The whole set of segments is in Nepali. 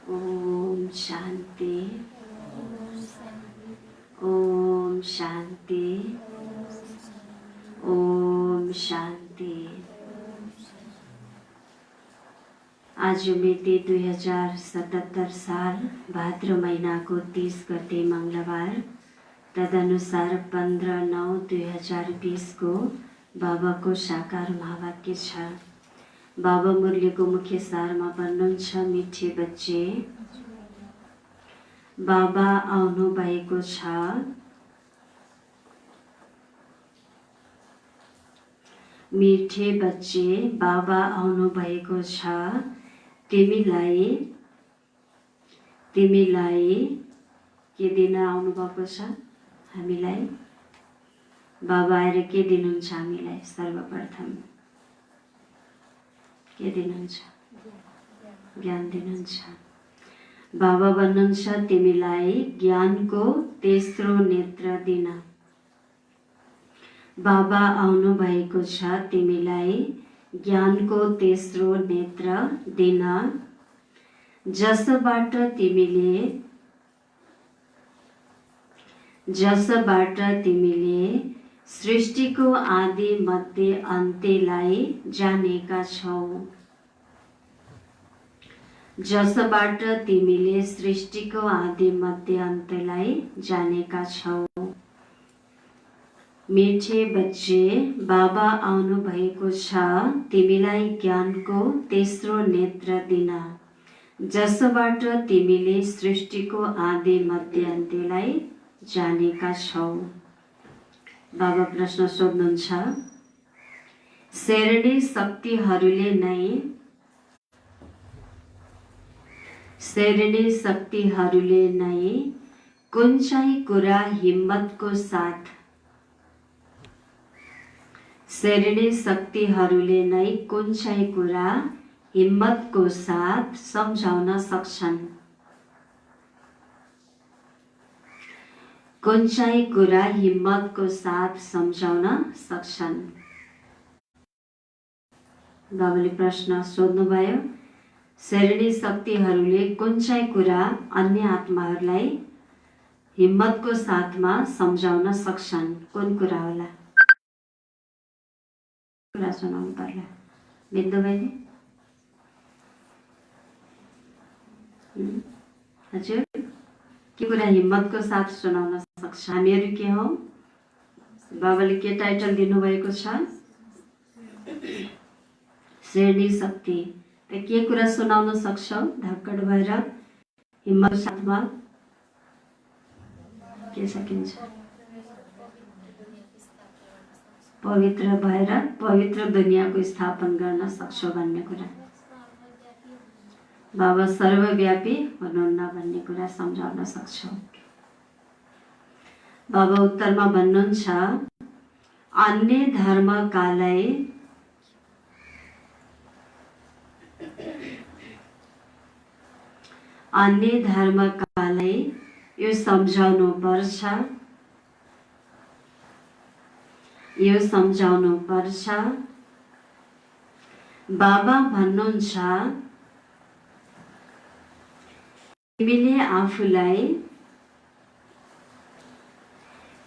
ओम शांति, ओम शांति, ओम शांति। आज मिति 2077 साल भाद्र महीना को 30 गते मंगलवार, तदनुसार 15/9/2020 को बाबा को साकार महावाक्य छ। बाबा मुरलीको मुख्य सारमा भन्नुहुन्छ, मिठे बच्चे, बाबा आउनु भएको छ। मिठे बच्चे, बाबा आउनु भएको छ। तिमीलाई के दिन आउनु भएको छ? हामीलाई बाबा आएर के दिनुहुन्छ? हामीलाई सर्वप्रथम के दिनुहुन्छ? ज्ञान दिनुहुन्छ। बाबा भन्नुहुन्छ, तिमीलाई ज्ञानको तेस्रो नेत्र दिन। बाबा आउनु भएको छ, तिमीलाई ज्ञानको तेस्रो नेत्र दिन, जसबाट तिमीले सृष्टिको आदि मध्य अन्त्यलाई जानेका छौ। जसबाट तिमीले सृष्टिको आदि मध्य अन्त्यलाई जानेका छौ। मिठे बच्चे, बाबा आउनु भएको छ, तिमीलाई ज्ञानको तेस्रो नेत्र दिन, जसबाट तिमीले सृष्टिको आदि मध्य अन्त्यलाई जानेका छौ। बाबा प्रश्न सोध्नुहुन्छ, शरीरी शक्तिहरूले नै कुन चाहिँ कुरा हिम्मतको साथ सम्झाउन सक्छन्? कुन चाहिँ कुरा हिम्मतको साथ सम्झाउन सक्छन्? बाबाले प्रश्न सोध्नुभयो, शरीरी शक्तिहरूले कुन चाहिँ कुरा अन्य आत्माहरूलाई हिम्मतको साथमा सम्झाउन सक्छन्? कुन कुरा होला? कुरा सुनाउनु पर्ला? बिन्दु बहिनी हजुर के कुरा हिम्मतको साथ सुनाउन सक्छ? हामीहरू के हौ? बाबाले के टाइटल दिनुभएको छ? श्रेणी शक्ति। त के कुरा सुनाउन सक्छौ धक्कड भएर हिम्मतको साथमा? के सकिन्छ? पवित्र भएर पवित्र दुनियाँको स्थापना गर्न सक्छौ भन्ने कुरा। बाबा सर्वव्यापी हुनुहुन्न भन्ने कुरा सम्झाउन सक्छौ। बाबा उत्तरमा भन्नुहुन्छ अन्य धर्मकालाई यो सम्झाउनु पर्छ। बाबा भन्नुहुन्छ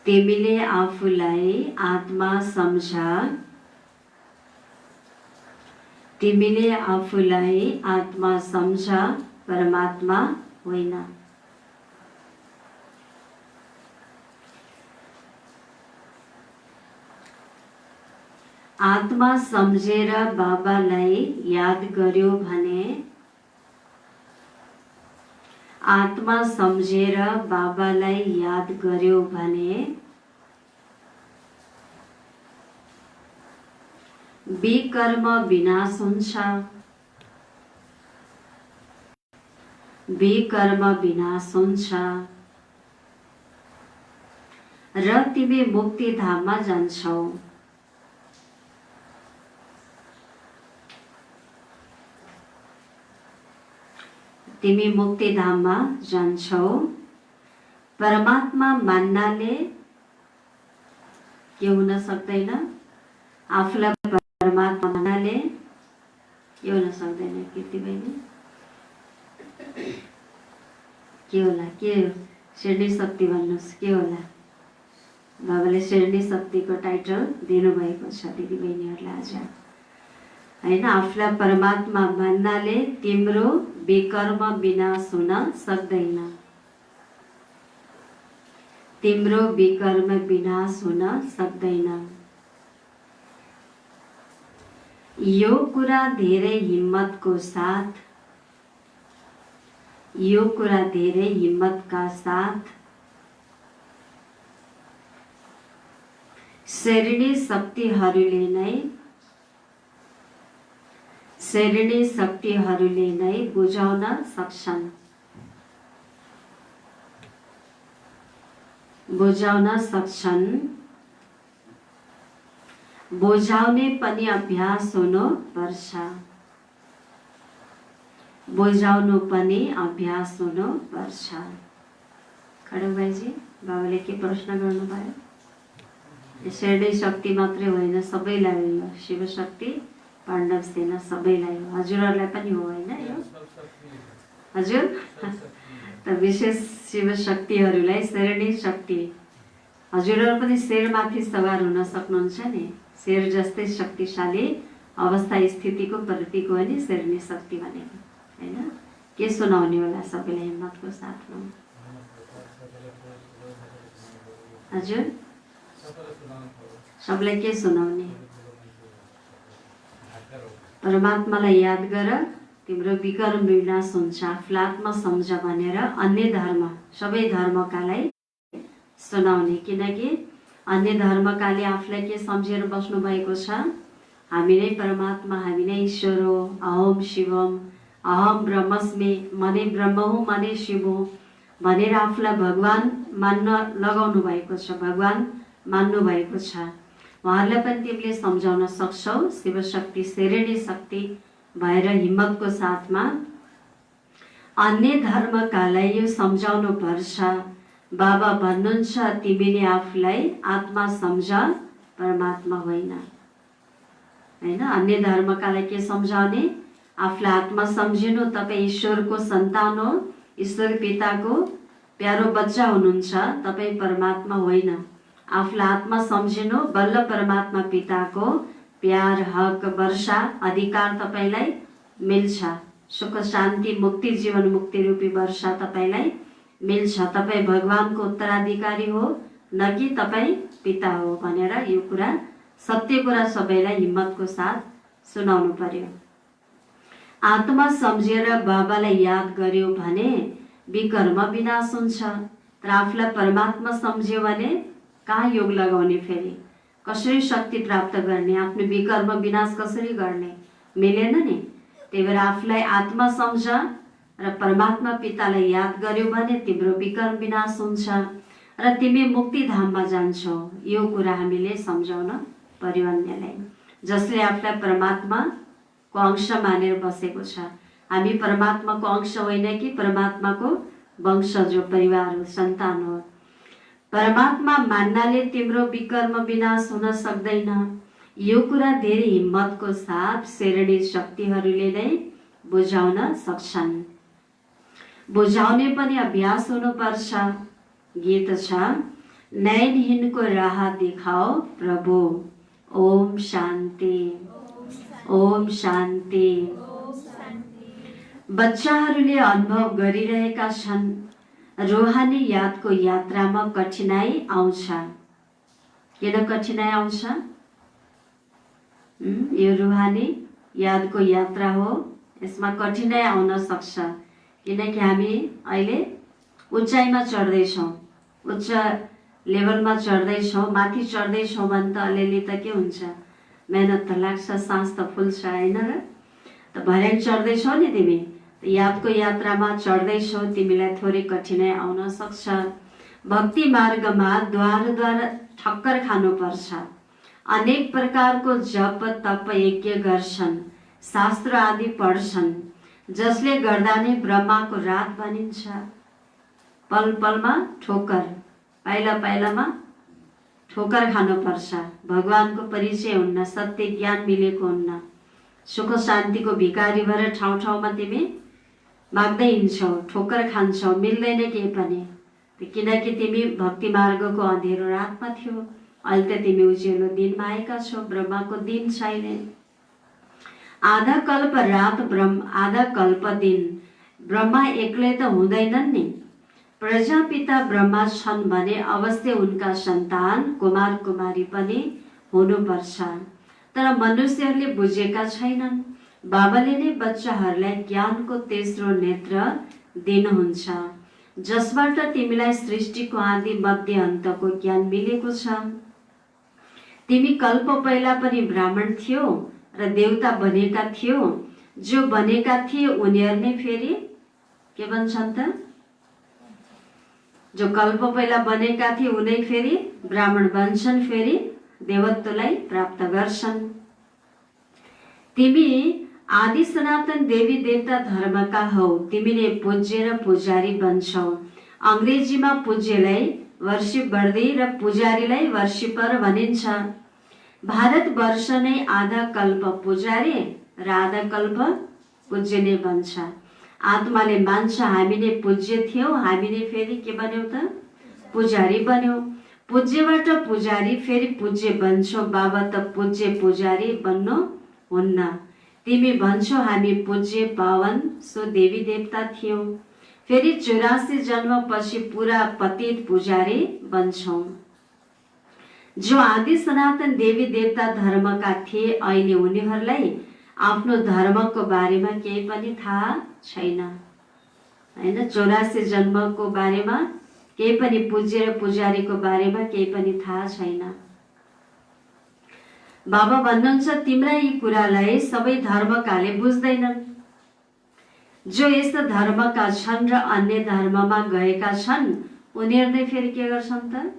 तिमीले आफूलाई आत्मा सम्झ। तिमीले आफूलाई आत्मा सम्झ, परमात्मा होइन। आत्मा सम्झेर बाबालाई याद गर्यो भने, आत्मा सम्झेर बाबालाई याद गर्यो भने विकर्म विनाश हुन्छ। विकर्म विनाश हुन्छ र तिमी मुक्ति धाममा जान्छौ। तिमी मुक्ति धाममा जान्छौ। परमात्मा मान्नाले के हुन सक्दैन? आफूलाई परमात्मा मान्नाले के हुन सक्दैन? कीर्ति बहिनी के होला? के श्रेणी शक्ति भन्नुहोस्, के होला? बाबाले श्रेणी शक्तिको टाइटल दिनुभएको छ दिदी बहिनीहरूलाई आज, होइन? आफूलाई परमात्मा मान्नाले तिम्रो विकर्म विनाश हुन सक्दैन। तिम्रो विकर्म विनाश हुन सक्दैन। यो कुरा धेरै हिम्मतको साथ, यो कुरा धेरै हिम्मतका साथ श्रेणी शक्तिहरूले नै बुझाउन सक्छन्। बुझाउने पनि अभ्यास हुनुपर्छ। बुझाउनु पनि अभ्यास हुनुपर्छ। खड्ग भाइजी, बाबाले के प्रश्न गर्नुभयो? श्रेणी शक्ति मात्रै होइन, सबैलाई हो। शिव शक्ति, पाण्डव सेना सबैलाई हो। हजुरहरूलाई पनि हो, होइन? यो हजुर त विशेष शिव शक्तिहरूलाई श्रेणी शक्ति। हजुरहरू पनि शेरमाथि सवार हुन सक्नुहुन्छ नि। शेर जस्तै शक्तिशाली अवस्था स्थितिको प्रतीक हो नि श्रेणी शक्ति भनेको, होइन? के सुनाउने होला सबैलाई हिम्मतको साथमा? हजुर सबलाई के सुनाउने? परमात्मालाई याद गर, तिम्रो विकर्म विनाश हुन्छ। आफूलाई आत्मा सम्झ भनेर अन्य धर्म, सबै धर्मकालाई सुनाउने। किनकि अन्य धर्मकाले आफूलाई के सम्झेर बस्नु भएको छ? हामी नै परमात्मा, हामी नै ईश्वर हो। अहम शिवम, अहम ब्रह्मस्मि, मनै ब्रह्म हुँ, मनै शिव हुँ भनेर आफूलाई भगवान मान्न लगाउनु भएको छ, भगवान मान्नु भएको छ। उहाँहरूलाई पनि तिमीले सम्झाउन सक्छौ। शिव शक्ति, श्रेणी शक्ति भएर हिम्मतको साथमा अन्य धर्मकालाई यो सम्झाउनु पर्छ। बाबा भन्नुहुन्छ तिमीले आफूलाई आत्मा सम्झ, परमात्मा होइन। होइन? अन्य धर्मकालाई के सम्झाउने? आफूलाई आत्मा सम्झिनु। तपाईँ ईश्वरको सन्तान हो, ईश्वर पिताको प्यारो बच्चा हुनुहुन्छ। तपाईँ परमात्मा होइन। आफूलाई आत्मा सम्झिनु, बल्ल परमात्मा पिताको प्यार, हक, वर्षा, अधिकार तपाईलाई मिल्छ। सुख, शान्ति, मुक्ति, जीवन मुक्ति रूपी वर्षा तपाईलाई मिल्छ। तपाईँ भगवानको उत्तराधिकारी हो, न कि तपाईँ पिता हो भनेर यो कुरा, सत्य कुरा सबैलाई हिम्मतको साथ सुनाउनु पर्यो। आत्मा सम्झेर बाबालाई याद गर्यो भने विकर्म विनाश हुन्छ। तर आफूलाई परमात्मा सम्झ्यो भने कहाँ योग लगाउने, फेरि कसरी शक्ति प्राप्त गर्ने, आफ्नो विकर्म विनाश कसरी गर्ने, मिलेन नि। त्यही भएर आफूलाई आत्मा सम्झ र परमात्मा पितालाई याद गर्यो भने तिम्रो विकर्म विनाश हुन्छ र तिमी मुक्ति धाममा जान्छौ। यो कुरा हामीले सम्झाउन पर्यो अन्यलाई, जसले आफूलाई परमात्माको अंश मानेर बसेको छ। हामी परमात्माको अंश होइन कि परमात्माको वंशज हो, परिवार हो, सन्तान हो। परमात्मा मान्नाले तिम्रो विकर्म विनाश हुन सक्दैन। यो कुरा धेरै हिम्मतको साथ शरणी शक्तिहरूले नै बुझाउन सक्छन्। बुझाउने पनि अभ्यास हुनुपर्छ। गीत छ, नयनहीनको राह देखाओ प्रभु, ओम शान्ति, ओम शान्ति। बच्चाहरूले अनुभव गरिरहेका छन्, रूहानी यादको यात्रामा कठिनाई आउँछ। किन कठिनाई आउँछ? यो रूहानी यादको यात्रा हो, यसमा कठिनाई आउन सक्छ। किनकि हामी अहिले उचाइमा चढ्दैछौँ, उच्च लेभलमा चढ्दैछौँ, माथि चढ्दैछौँ भने त अलिअलि त के हुन्छ, मेहनत त लाग्छ, सास त फुल्छ होइन र? त भर्याङ चढ्दैछौ नि तिमी, यादको यात्रामा चढ्दैछौ, तिमीलाई थोरै कठिनाई आउन सक्छ। भक्ति मार्गमा द्वार ठक्कर खानुपर्छ। अनेक प्रकारको जप तप यज्ञ गर्छन्, शास्त्र आदि पढ्छन्, जसले गर्दा नै ब्रह्माको रात भनिन्छ। पल पलमा ठोकर, पाइला पाइलामा ठोकर खानुपर्छ। भगवानको परिचय हुन्न, सत्य ज्ञान मिलेको हुन्न, सुख शान्तिको भिकारी भएर ठाउँ ठाउँमा तिमी माग्दै हिँड्छौ, ठोकर खान्छौ, मिल्दैन केही पनि। किनकि तिमी भक्ति मार्गको अँधेरो रातमा थियौ, अहिले त तिमी उज्यालो दिनमा आएका छौ, ब्रह्माको दिन छैन। आधा कल्प रात आधा कल्प दिन, ब्रह्मा एक्लै त हुँदैनन् नि। प्रजापिता ब्रह्मा छन् भने अवश्य उनका सन्तान कुमार कुमारी पनि हुनुपर्छ। तर मनुष्यहरूले बुझेका छैनन्। बाबाले नै बच्चाहरूलाई ज्ञानको तेस्रो नेत्र दिनुहुन्छ, जसबाट तिमीलाई सृष्टिको आदि मध्य अन्तको ज्ञान मिलेको छ। तिमी कल्प पहिला पनि ब्राह्मण थियो र देवता बनेका थियो। जो बनेका थिए उनीहरू नै फेरि के भन्छन् त? जो कल्प पहिला बनेका थिए उनी फेरि ब्राह्मण बन्छन्, फेरि देवत्वलाई प्राप्त गर्छन्। तिमी आदि सनातन देवी देवता धर्मका हौ, तिमीले पूज्य र पुजारी बन्छौ। अंग्रेजीमा पूज्यलाई वर्षिवर्दी र पुजारीलाई वर्षिपर भनिन्छ। भारतवर्ष नै आधा कल्प पुजारी र आधा कल्प पूज्य नै बन्छ। आत्माले मान्छ हामी नै पूज्य थियौँ, हामी नै फेरि के बन्यौ त? पुजारी बन्यौ। पूज्यबाट पुजारी फेरि पूज्य बन्छौ। बाबा त पूज्य पुजारी बन्नु हुन्न। तिमी भन्छौ हामी पूज्य पावन सो देवी देवता थियौँ, फेरि 84 जन्मपछि पुरा पतित पुजारी बन्छौ। जो आदि सनातन देवी देवता धर्मका थिए, अहिले उनीहरूलाई आफ्नो धर्मको बारेमा केही पनि थाहा छैन हैन। 84 जन्मको बारेमा केही पनि, पूज्य र पुजारीको बारेमा केही पनि थाहा छैन। बाबा भन्नुहुन्छ तिम्रा यी कुरालाई सबै धर्मकाले बुझ्दैनन्। जो यस्ता धर्मका छन् र अन्य धर्ममा गएका छन् उनीहरू नै फेरि के गर्छन् त?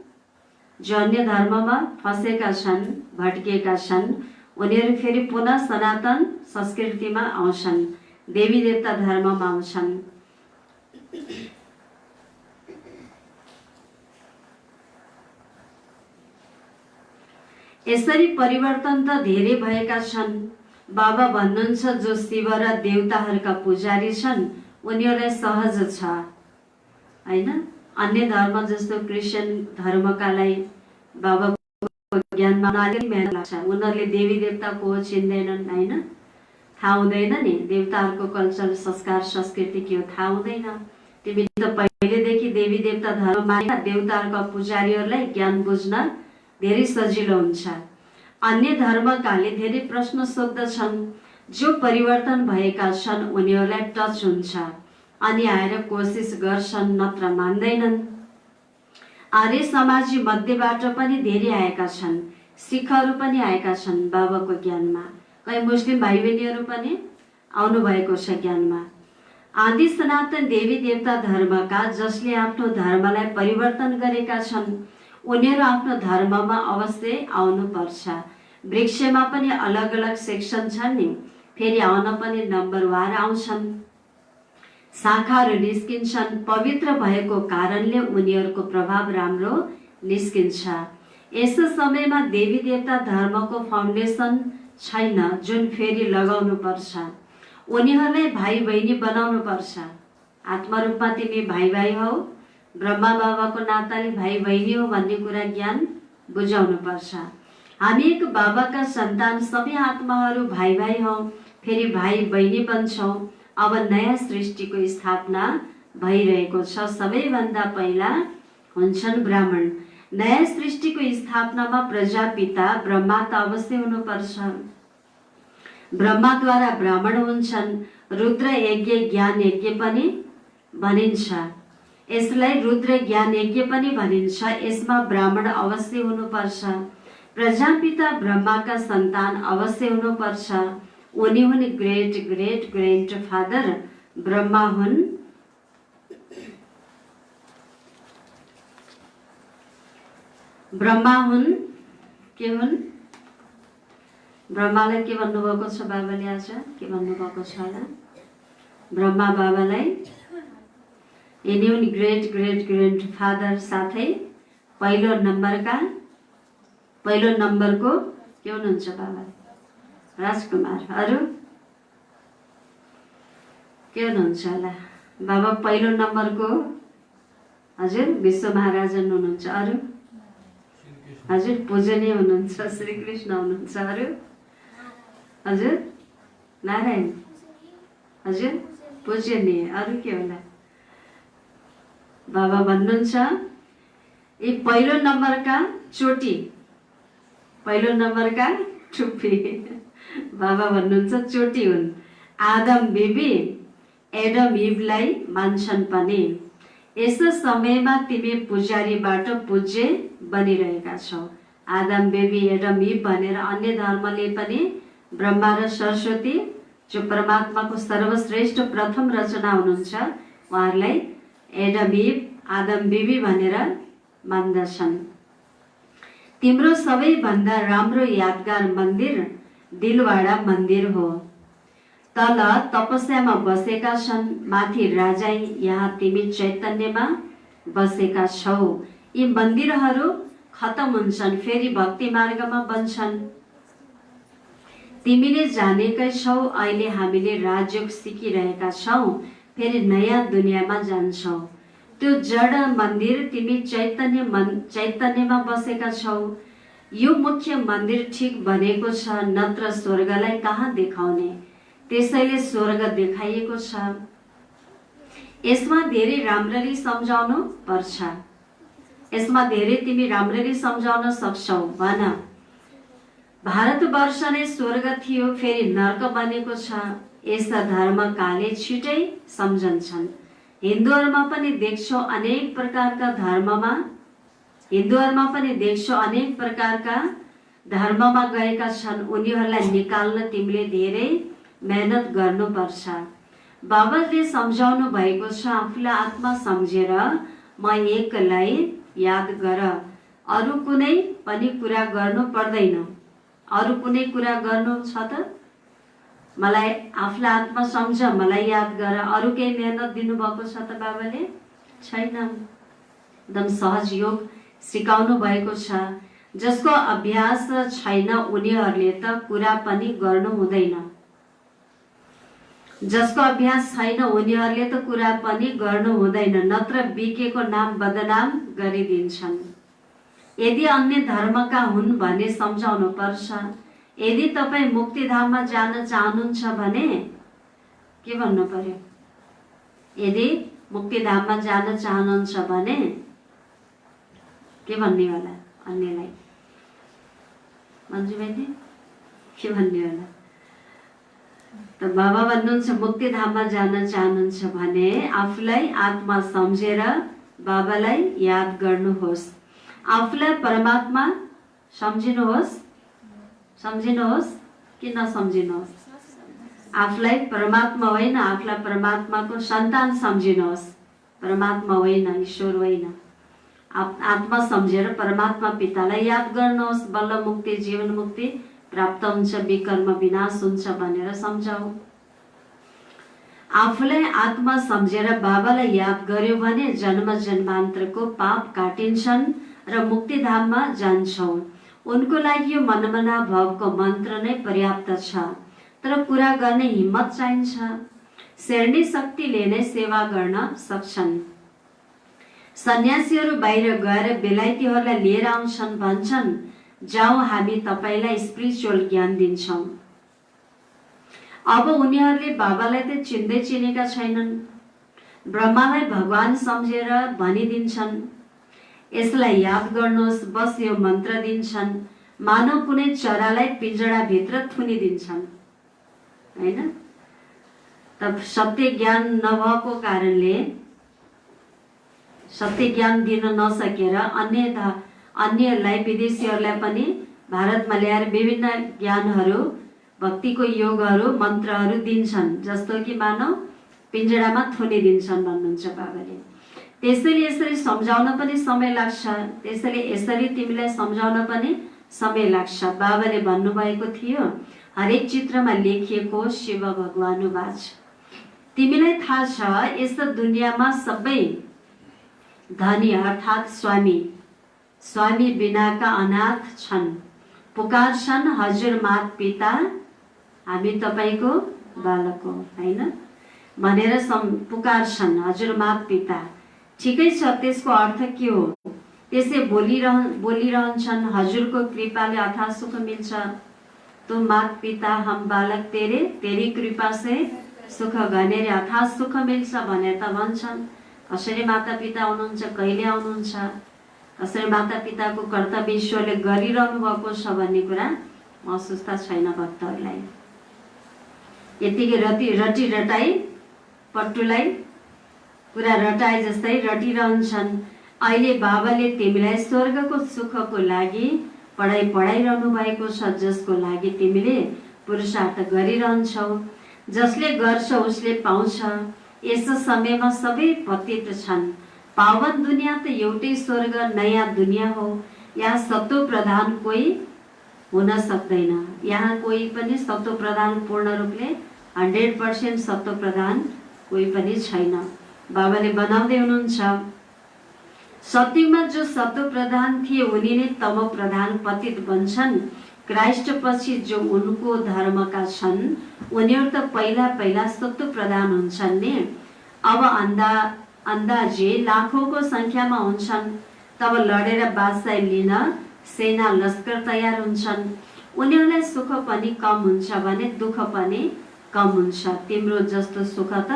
जो अन्य धर्ममा फसेका छन्, भट्किएका छन्, उनीहरू फेरि पुनः सनातन संस्कृतिमा आउँछन्, देवी देवता धर्ममा आउँछन्। यसरी परिवर्तन त धेरै भएका छन्। बाबा भन्नुहुन्छ जो शिव र देवताहरूका पुजारी छन् उनीहरूलाई सहज छ हैन। अन्य धर्म जस्तो क्रिस्चियन धर्मकालाई बाबाको ज्ञानमा उनीहरूले मेहनत लाग्छ। उनीहरूले देवी देवता को हो चिन्दैनन् होइन, थाहा हुँदैन नि, देवताहरूको कल्चर संस्कार संस्कृति के हो थाहा हुँदैन। तिमी त पहिलेदेखि देवी देवता धर्म मानेका देवताहरूका पुजारीहरूलाई ज्ञान बुझ्न धेरै सजिलो हुन्छ। अन्य धर्मकाले धेरै प्रश्न सोध्दछन्, जो परिवर्तन भएका छन् उनीहरूलाई टच हुन्छ अनि आएर कोसिस गर्छन्, नत्र मान्दैनन्। आर्य समाजी मध्येबाट पनि धेरै आएका छन्, सिखहरू पनि आएका छन् बाबाको ज्ञानमा, कहीँ मुस्लिम भाइ बहिनीहरू पनि आउनु भएको छ ज्ञानमा। आदि सनातन देवी देवता धर्मका जसले आफ्नो धर्मलाई परिवर्तन गरेका छन् उनीहरू आफ्नो धर्ममा अवश्य आउनु पर्छ। वृक्षमा पनि अलग अलग सेक्सन छन् नि, फेरि आउन पनि नम्बरवार आउँछन्, शाखाहरू निस्किन्छन्। पवित्र भएको कारणले उनीहरूको प्रभाव राम्रो निस्किन्छ। यस समयमा देवी देवता धर्मको फाउन्डेसन छैन जुन फेरि लगाउनु पर्छ। उनीहरूलाई भाइ बहिनी बनाउनु पर्छ। आत्मरूपमा तिमी भाइ भाइ हौ, ब्रह्मा बाबाको नाताले भाइ बहिनी हो भन्ने कुरा ज्ञान बुझाउनु पर्छ। हामी एक बाबाका सन्तान सबै आत्माहरू भाइ भाइ हौ, फेरि भाइ बहिनी बन्छौँ। अब नयाँ सृष्टिको स्थापना भइरहेको छ। सबैभन्दा पहिला हुन्छन् ब्राह्मण। नयाँ सृष्टिको स्थापनामा प्रजापिता ब्रह्मा त अवश्य हुनुपर्छ। ब्रह्माद्वारा ब्राह्मण हुन्छन्। रुद्र यज्ञ ज्ञान यज्ञ पनि भनिन्छ। यसलाई रुद्र ज्ञान यज्ञ पनि भनिन्छ। यसमा ब्राह्मण अवश्य हुनुपर्छ। प्रजापिता ब्रह्माका सन्तान अवश्य हुनुपर्छ। उनी हुन् great great great father Brahma हुन्। ब्रह्मा हुन् के हुन्? ब्रह्मालाई के भन्नुभएको छ बाबाले? आज के भन्नुभएको छ होला? ब्रह्मा बाबालाई यिनी हुन् ग्रेट ग्रेट ग्रेट फादर। साथै पहिलो नम्बरको के हुनुहुन्छ बाबा? राजकुमार। अरू के हुनुहुन्छ होला बाबा? पहिलो नम्बरको हजुर विश्व महाराजा हुनुहुन्छ। अरू हजुर पूजनीय हुनुहुन्छ, श्री कृष्ण हुनुहुन्छ। अरू हजुर नारायण हजुर पूजनीय। अरू के होला बाबा भन्नुहुन्छ? यी पहिलो नम्बरका चोटी, पहिलो नम्बरका टुप्पी बाबा भन्नुहुन्छ चोटी हुन्। आदम बिबी एडम इभलाई मान्छन् पनि। यस समयमा तिमी पुजारीबाट पूज्य बनिरहेका छौ। आदम बेबी एडम इभ भनेर अन्य धर्मले पनि ब्रह्मा र सरस्वती जो परमात्माको सर्वश्रेष्ठ प्रथम रचना हुनुहुन्छ उहाँहरूलाई एडम इभ आदम बिबी भनेर मान्दछन्। तिम्रो सबैभन्दा राम्रो यादगार मन्दिर दिलवाडा मन्दिर हो। तल तपस्यामा बसेका छन्, माथि राजाई, यहाँ तिमी चैतन्यमा बसेका छौ। यी मन्दिरहरू खतम हुन्छन्, फेरि भक्ति मार्गमा बन्छन्। तिमीले जानेकै छौ अहिले हामीले राजयोग सिकिरहेका छौँ, फेरि नयाँ दुनियाँमा जान्छौ। त्यो जड मन्दिर तिमी चैतन्यमा बसेका छौ। यो मुख्य मन्दिर ठिक बनेको छ, नत्र स्वर्गलाई कहाँ देखाउने? त्यसैले स्वर्ग देखाइएको छ। यसमा धेरै राम्ररी सम्झाउनु पर्छ। यसमा धेरै तिमी राम्ररी सम्झाउन सक्छौ। भन भारतवर्ष नै स्वर्ग थियो, फेरि नर्क बनेको छ। यस धर्मकाले छिटै सम्झन्छन्। हिन्दूहरूमा पनि देख्छौ अनेक प्रकारका धर्ममा, हिन्दूहरूमा पनि देख्छौ अनेक प्रकारका धर्ममा गएका छन्। उनीहरूलाई निकाल्न तिमीले धेरै मेहनत गर्नुपर्छ। बाबाले सम्झाउनु भएको छ, आफूलाई आत्मा सम्झेर म एकलाई याद गर। अरू कुनै पनि कुरा गर्नु पर्दैन। अरू कुनै कुरा गर्नु छ त मलाई आफूलाई आत्मा सम्झ, मलाई याद गर। अरू केही मेहनत दिनुभएको छ त बाबाले? छैन। एकदम सहज योग सिकाउनु भएको छ। जसको अभ्यास छैन उनीहरूले त कुरा पनि गर्नु हुँदैन। जसको अभ्यास छैन उनीहरूले त कुरा पनि गर्नु हुँदैन, नत्र बिकेको नाम बदनाम गरिदिन्छन्। यदि अन्य धर्मका हुन् भने सम्झाउनु पर्छ। यदि तपाईँ मुक्तिधाममा जान चाहनुहुन्छ भने के भन्नु पर्यो? यदि मुक्तिधाममा जान चाहनुहुन्छ भने के भन्ने होला अन्यलाई? मन्जु बहिनी के भन्ने होला? त बाबा भन्नुहुन्छ मुक्तिधाममा जान चाहनुहुन्छ भने आफूलाई आत्मा सम्झेर बाबालाई याद गर्नुहोस्। आफूलाई परमात्मा सम्झिनुहोस्। सम्झिनुहोस् कि नसम्झिनुहोस्? आफूलाई परमात्मा होइन, आफूलाई परमात्माको सन्तान सम्झिनुहोस्। परमात्मा होइन, ईश्वर होइन। आत्मा सम्झेर परमात्मा पितालाई याद गर्नुहोस्। बल्ल मुक्ति, जीवन मुक्ति प्राप्त हुन्छ, विकर्म विनाश हुन्छ भनेर सम्झाऊ। आफूलाई आत्मा सम्झेर बाबालाई याद गर्यो भने जन्म जन्मान्तरको पाप काटिन्छन् र मुक्तिधाममा जान्छौँ। उनको लागि यो मनमना भवको मन्त्र नै पर्याप्त छ, तर पुरा गर्ने हिम्मत चाहिन्छ। शेरनी शक्तिले नै सेवा गर्न सक्छन्। सन्यासीहरू बाहिर गएर बेलायतीहरूलाई लिएर आउँछन्, भन्छन् जाऊ हामी तपाईलाई स्पिरिचुअल ज्ञान दिन्छौँ। अब उनीहरूले बाबालाई त चिन्दै चिनेका छैनन्। ब्रह्मालाई भगवान सम्झेर भनिदिन्छन् यसलाई याद गर्नुहोस्, बस यो मन्त्र दिन्छन्। मानव कुनै चरालाई पिंजडाभित्र थुनिदिन्छन्, हैन? तब सत्य ज्ञान नभएको कारणले, सत्य ज्ञान दिन नसकेर अन्यलाई, विदेशीहरूलाई पनि भारतमा ल्याएर विभिन्न ज्ञानहरू, भक्तिको योगहरू, मन्त्रहरू दिन्छन्, जस्तो कि मानव पिंजडामा थुनिदिन्छन् भन्नुहुन्छ बाबाले। त्यसैले यसरी सम्झाउन पनि समय लाग्छ। त्यसैले यसरी तिमीलाई सम्झाउन पनि समय लाग्छ। बाबाले भन्नुभएको थियो हरेक चित्रमा लेखिएको शिव भगवानुवाच। तिमीलाई थाहा छ यस दुनियाँमा सबै धनी अर्थात् स्वामी बिनाका अनाथ छन्। पुकार्छन् हजुर मात पिता हामी तपाईको बालक हो, हैन भनेर पुकार्छन् हजुर मात पिता। ठिकै छ, त्यसको अर्थ के हो? त्यसै बोलिरहन्छन् हजुरको कृपाले अथाह सुख मिल्छ। तुम मात पिता हम बालक तेरी कृपा से सुख गनेर अथाह सुख मिल्छ भनेर त भन्छन्। कसरी माता पिता आउनुहुन्छ, कहिले आउनुहुन्छ, कसरी माता पिताको कर्तव्य ईश्वरले गरिरहनु भएको छ भन्ने कुरा महसुस त छैन भक्तहरूलाई। यतिकै रटी रटाई पट्टुलाई कुरा रटाए जस्तै रटिरहन्छन्। अहिले बाबाले तिमीलाई स्वर्गको सुखको लागि पढाइरहनु भएको छ, जसको लागि तिमीले पुरुषार्थ गरिरहन्छौ। जसले गर्छ उसले पाउँछ। यस समयमा सबै पतित छन्। पावन दुनियाँ त एउटै स्वर्ग, नयाँ दुनियाँ हो। यहाँ सत्व प्रधान कोही हुन सक्दैन। यहाँ कोही पनि सत्व प्रधान पूर्ण रूपले 100% सत्व प्रधान कोही पनि छैन। बाबाले बनाउँदै हुनुहुन्छ सत्यमा जो सत्व प्रधान थिए उनी नै तम प्रधान पतित बन्छन्। क्राइस्ट पछि जो उनको धर्मका छन् उनीहरू त पहिला सत्व प्रधान हुन्छन् नि। अब अन्दाजे लाखौंको संख्यामा हुन्छन्। तब लडेर बादशाही लिन सेना लस्कर तयार हुन्छन्। उनीहरूलाई सुख पनि कम हुन्छ भने दुःख पनि कम हुन्छ। तिम्रो जस्तो सुख त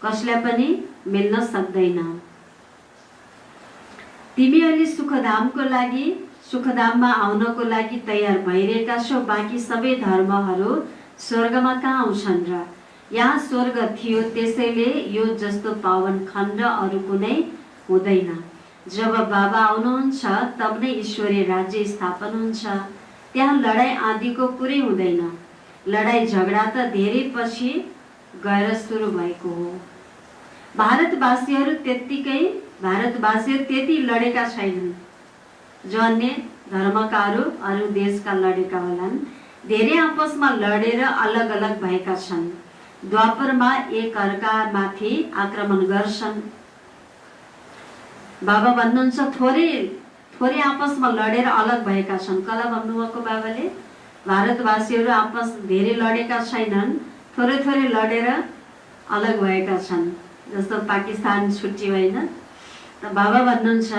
कसैलाई पनि मिल्न सक्दैन। तिमी अहिले सुखधाममा आउनको लागि तयार भइरहेका छौ। बाँकी सबै धर्महरू स्वर्गमा कहाँ आउँछन् र? यहाँ स्वर्ग थियो, त्यसैले यो जस्तो पावन खण्ड अरू कुनै हुँदैन। जब बाबा आउनुहुन्छ तब नै ईश्वरीय राज्य स्थापना हुन्छ। त्यहाँ लडाई आदिको कुरै हुँदैन। लडाई झगडा त धेरै पछि गएर सुरु भएको हो। भारतवासीहरू त्यति लडेका छैनन् जो अन्य धर्मकाहरू अरू देशका लडेका होलान्। धेरै आपसमा लडेर अलग अलग भएका छन्। द्वापरमा एक अर्कामाथि आक्रमण गर्छन्। बाबा भन्नुहुन्छ थोरै आपसमा लडेर अलग भएका छन्। कला भन्नुभएको बाबाले भारतवासीहरू आपस धेरै लडेका छैनन्, थोरै लडेर अलग भएका छन्। जस्तो पाकिस्तान छुट्टी होइन त बाबा भन्नुहुन्छ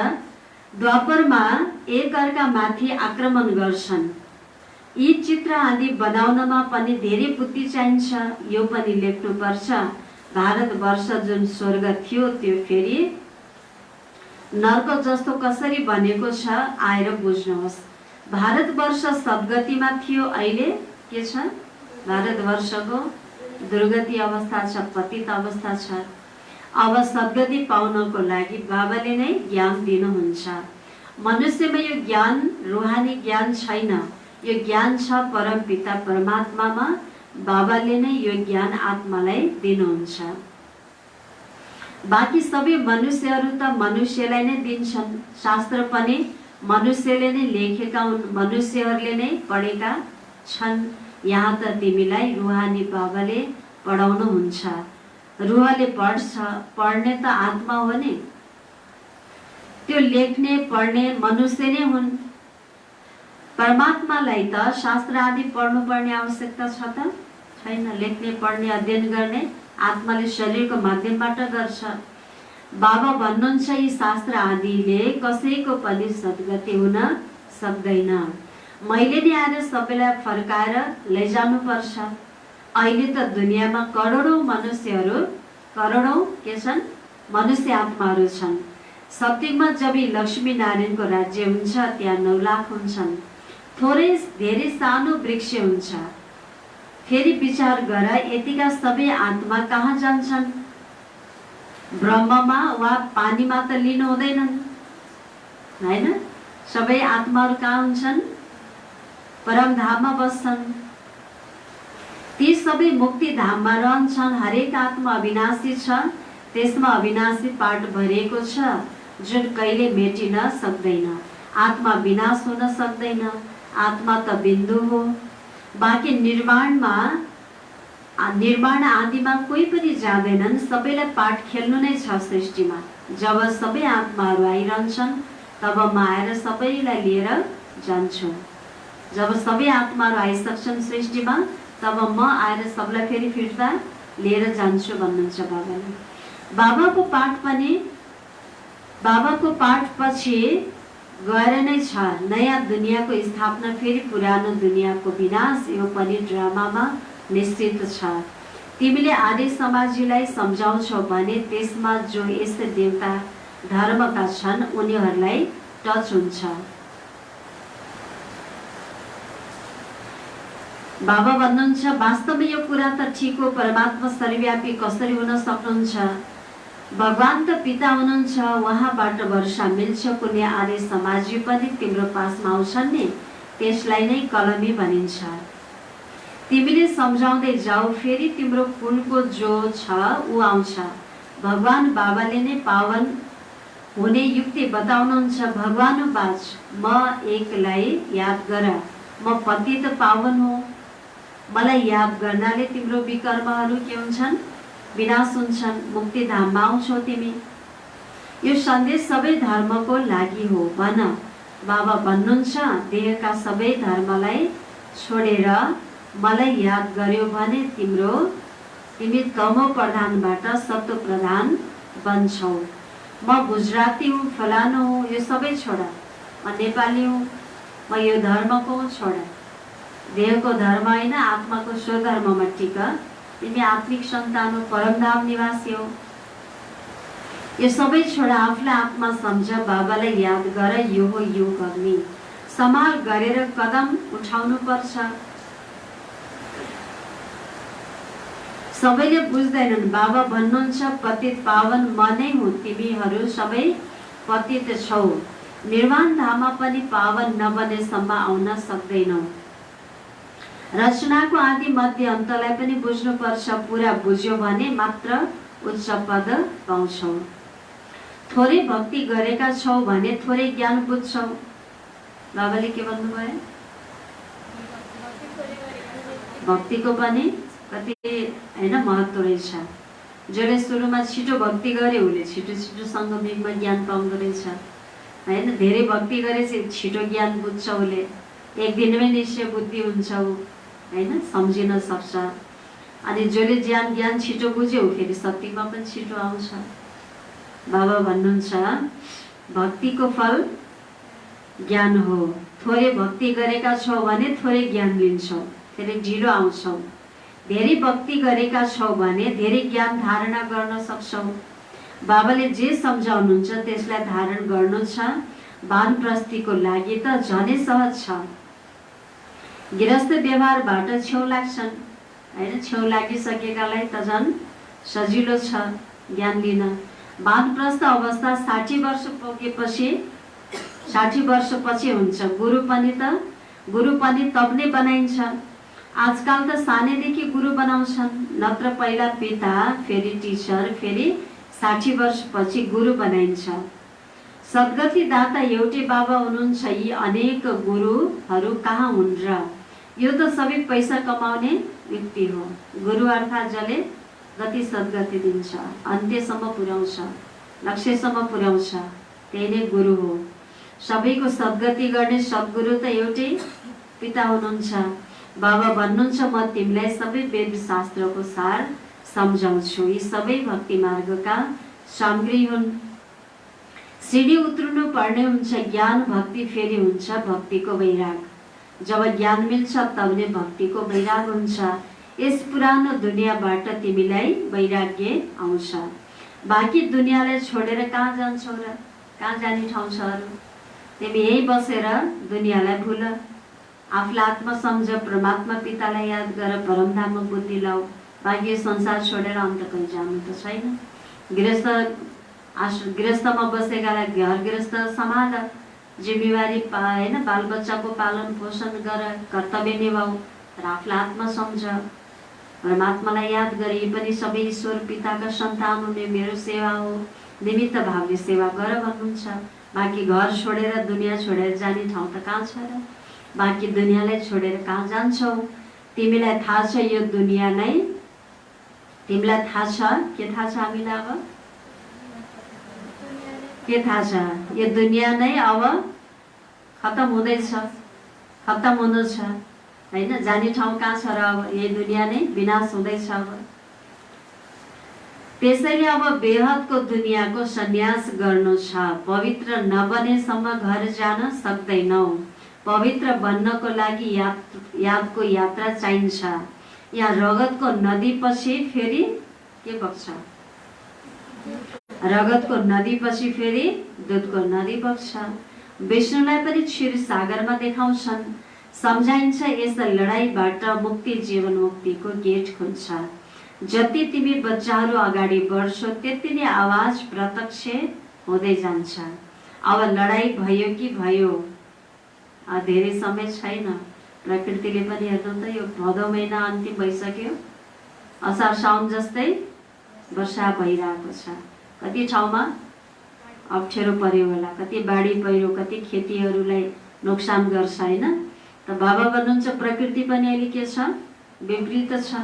द्वापरमा एक अर्कामाथि आक्रमण गर्छन्। यी चित्र आदि बनाउनमा पनि धेरै बुद्धि चाहिन्छ। यो पनि लेख्नुपर्छ, भारतवर्ष जुन स्वर्ग थियो त्यो फेरि नर्क जस्तो कसरी बनेको छ आएर बुझ्नुहोस्। भारतवर्ष सद्गतिमा थियो, अहिले के छ? भारतवर्षको दुर्गति अवस्था छ, पतित अवस्था छ। अब सद्गति पाउनको लागि बाबाले नै ज्ञान दिनुहुन्छ। मनुष्यमा यो ज्ञान रूहानी ज्ञान छैन, यो ज्ञान छ परम पिता परमात्मामा। बाबाले नै यो ज्ञान आत्मालाई दिनुहुन्छ। बाँकी सबै मनुष्यहरू त मनुष्यलाई नै दिन्छन्। शास्त्र पनि मनुष्यले नै लेखेका हुन्, मनुष्यहरूले नै पढेका छन्। यहाँ त तिमीलाई रूहानी बाबाले पढाउनुहुन्छ। रूहले पढ्ने त आत्मा हो नि, त्यो लेख्ने पढ्ने मनुष्य नै हुन्। परमात्मालाई त शास्त्र आदि पढ्नुपर्ने आवश्यकता छ त छैन। लेख्ने पढ्ने अध्ययन गर्ने आत्माले शरीरको माध्यमबाट गर्छ। बाबा भन्नुहुन्छ यी शास्त्र आदिले कसैको पनि सद्गति हुन सक्दैन। मैले नै आएर सबैलाई फर्काएर लैजानुपर्छ। अहिले त दुनियाँमा करोडौं मनुष्यहरू, करोडौं के छन्? मनुष्य आत्माहरू छन्। सत्यमा जब लक्ष्मी नारायणको राज्य हुन्छ त्यहाँ 9 लाख हुन्छन्। थोरै धेरै सानो वृक्ष हुन्छ। फेरि विचार गर, यतिका सबै आत्मा कहाँ जान्छन्? ब्रह्ममा वा पानीमा त लिनु हुँदैनन्, हैन? सबै आत्माहरू कहाँ हुन्छन्? परमधाममा बस्छन्। ती सबै मुक्ति धाममा रहन्छन्। हरेक आत्मा अविनाशी छ, त्यसमा अविनाशी पाठ भरिएको छ जुन कहिले मेटिन सक्दैन। आत्मा विनाश हुन सक्दैन, आत्मा त बिन्दु हो। बाँकी निर्माण आदिमा कोही पनि जाँदैनन्, सबैलाई पाठ खेल्नु नै छ सृष्टिमा। जब सबै आत्माहरू आइरहन्छन् तब म आएर सबैलाई लिएर जान्छु। जब सबै आत्माहरू आइसक्छन् सृष्टिमा तब म आएर सबलाई फेरि फिर्ता लिएर जान्छु भन्नुहुन्छ बाबाले। बाबाको पाठ पछि गएर नै छ नयाँ दुनियाँको स्थापना, फेरि पुरानो दुनियाँको विनाश। यो पनि ड्रामामा निश्चित छ। तिमीले आर्य समाजीलाई सम्झाउँछौ भने त्यसमा जो यस देवता धर्मका छन् उनीहरूलाई टच हुन्छ। बाबा भन्नुहुन्छ वास्तवमा यो कुरा त ठिक हो, परमात्मा सर्वव्यापी कसरी हुन सक्नुहुन्छ? भगवान त पिता हुनुहुन्छ, उहाँबाट वर्षा मिल्छ। कुनै आर्य समाजी पनि तिम्रो पासमा आउँछन् नि, त्यसलाई नै कलमी भनिन्छ। तिमीले सम्झाउँदै जाऊ, फेरि तिम्रो कुलको जो छ ऊ आउँछ। भगवान बाबाले नै पावन हुने युक्ति बताउनुहुन्छ। भगवान बाच म एकलाई याद गर, म पतित पावन हो। मलाई याद गर्नाले तिम्रो विकर्महरू के हुन्छन्? विनाश हुन्छन्। मुक्ति धाममा आउँछौ तिमी। यो सन्देश सबै धर्मको लागि हो भन। बाबा भन्नुहुन्छ देहका सबै धर्मलाई छोडेर मलाई याद गर्यो भने तिमी तमो प्रधानबाट सत्व प्रधान बन्छौ। म गुजराती हुँ, फलानु हुँ, यो सबै छोड। म नेपाली हुँ, म यो धर्मको हुँ, छोड। देहको धर्म होइन, आत्माको स्वधर्ममा टिक। तिमी आत्मिक सन्तान हो, परमधाम निवासी हो। यो सबै छोड, आफूलाई आत्मा सम्झ, बाबालाई याद गर। यो हो योग अग्नि। सम्हाल गरेर कदम उठाउनु पर्छ। सबैले बुझ्दैनन्। बाबा भन्नुहुन्छ पतित पावन म नै हुँ, तिमीहरू सबै पतित छौ। निर्वाण धाममा पनि पावन नबनेसम्म आउन सक्दैनौ। रचनाको आदि मध्य अन्तलाई पनि बुझ्नुपर्छ। पुरा बुझ्यो भने मात्र उच्च पद पाउँछौ। थोरै भक्ति गरेका छौ भने थोरै ज्ञान बुझ्छौ। बाबाले के भन्नुभयो? भक्तिको पनि कति हैन महत्त्व रहेछ। जसले सुरुमा छिटो भक्ति गरे उसले छिटो सङ्गमिकमा ज्ञान पाउँदो रहेछ हैन। धेरै भक्ति गरेपछि छिटो ज्ञान बुझ्छ उसले, एक दिनमै निश्चय बुद्धि हुन्छ ऊ हैन, सम्झिन सक्छ। अनि जसले ज्ञान छिटो बुझ्यो फेरि शक्तिमा पनि छिटो आउँछ। बाबा भन्नुहुन्छ भक्तिको फल ज्ञान हो। थोरै भक्ति गरेका छौ भने थोरै ज्ञान लिन्छौ, फेरि ढिलो आउँछौ। धेरै भक्ति गरेका छौ भने धेरै ज्ञान धारणा गर्न सक्छौ। बाबाले जे सम्झाउनुहुन्छ त्यसलाई धारण गर्नु छ। वानप्रस्थीको लागि त झनै सहज छ। गृहस्थ व्यवहारबाट छेउ लाग्छन् हैन, छेउ लागिसकेकालाई त झन् सजिलो छ ज्ञान लिन। वानप्रस्थ अवस्था 60 वर्ष पुगेपछि 60 वर्षपछि हुन्छ। गुरु पनि तब नै बनाइन्छ। आजकल त सानैदेखि गुरु बनाउँछन्, नत्र पहिला पिता, फेरि टिचर, फेरि 60 वर्षपछि गुरु बनाइन्छ। सद्गति दाता एउटै बाबा हुनुहुन्छ। यी अनेक गुरुहरू कहाँ हुन् र? यो त सबै पैसा कमाउने व्यक्ति हो। गुरु अर्थात् जसले गति सद्गति दिन्छ, अन्त्यसम्म पुर्याउँछ, लक्ष्यसम्म पुर्याउँछ, त्यही नै गुरु हो। सबैको सद्गति गर्ने सद्गुरु त एउटै पिता हुनुहुन्छ। बाबा भन्नुहुन्छ, म तिमीलाई सबै वेद शास्त्रको सार सम्झाउँछु। यी सबै भक्ति मार्गका सामग्री हुन्। सिडी उत्रनु पर्ने हुन्छ। ज्ञान भक्ति फेरि हुन्छ भक्तिको वैराग। जब ज्ञान मिल्छ तब नै भक्तिको वैराग हुन्छ। यस पुरानो दुनियाँबाट तिमीलाई वैराग्य आउँछ। बाँकी दुनियाँलाई छोडेर कहाँ जान्छौ र? कहाँ जाने ठाउँ छ अरू? तिमी यही बसेर दुनियाँलाई भुल। आफूलाई आत्मा सम्झ, परमात्मा पितालाई याद गर, परमधाममा बुद्धि लाऊ। बाँकी संसार छोडेर अन्त कहीँ जानु त छैन। गृहस्थमा बसेकालाई घर गृहस्थ सम्हाल, जिम्मेवारी हैन, बालबच्चाको पालन पोषण गर, कर्तव्य निभाऊ र आफूलाई आत्मा सम्झ, परमात्मालाई याद गर। यी पनि सबै ईश्वर पिताका सन्तान हुने, मेरो सेवा हो, निमित्त भावले सेवा गर भन्नुहुन्छ। बाँकी घर छोडेर दुनियाँ छोडेर जाने ठाउँ त कहाँ छ र? बाँकी दुनियाँलाई छोडेर कहाँ जान्छौ? तिमीलाई थाहा छ यो दुनियाँ नै, तिमीलाई थाहा छ, के थाहा छ हामीलाई अब? के थाहा छ? यो दुनियाँ नै अब खत्म हुँदैछ, खत्म हुनु छ हैन। जाने ठाउँ कहाँ छ र? अब यही दुनियाँ नै विनाश हुँदैछ अब। त्यसैले अब बेहदको दुनियाँको सन्यास गर्नु छ। पवित्र नबनेसम्म घर जान सक्दैनौ। पवित्र बन्नको लागि यादको यात्रा चाहिन्छ। यहाँ रगतको नदीपछि फेरि के बग्छ? रगतको नदीपछि फेरि दुधको नदी बग्छ। विष्णुलाई पनि क्षीर सागरमा देखाउँछन्। सम्झाइन्छ यस लडाईँबाट मुक्ति जीवन मुक्तिको गेट खुल्छ। जति तिमी बच्चाहरू अगाडि बढ्छौ त्यति नै आवाज प्रत्यक्ष हुँदै जान्छ। अब लडाईँ भयो कि भयो, धेरै समय छैन। प्रकृतिले पनि हेर्नु त यो भदौ महिना अन्तिम भइसक्यो, असार साउन जस्तै वर्षा भइरहेको छ। कति ठाउँमा अप्ठ्यारो पर्यो होला, कति बाढी पहिरो, कति खेतीहरूलाई नोक्सान गर्छ हैन। त बाबा भन्नुहुन्छ प्रकृति पनि अहिले के छ? विपरीत छ।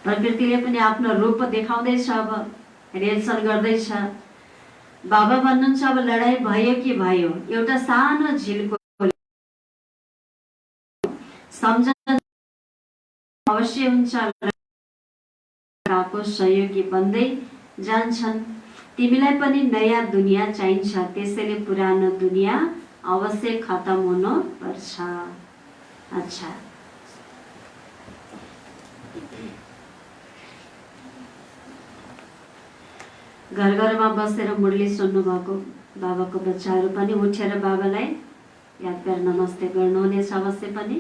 प्रकृतिले पनि आफ्नो रूप देखाउँदैछ, अब रिहर्सल गर्दैछ। बाबा भन्नुहुन्छ अब लडाईँ भयो कि भयो, एउटा सानो झिलको सम्झना अवश्य हुन्छ। को सहयोगी बन्दै जान्छन्। तिमीलाई पनि नयाँ दुनियाँ चाहिन्छ, त्यसैले पुरानो दुनियाँ अवश्य खत्म हुनु पर्छ। अच्छा, घर घरमा बसेर मुरली सुन्नु भएको बाबाको बच्चाहरू पनि उठेर बाबालाई याद गरेर नमस्ते गर्नुहुनेछ अवश्य पनि।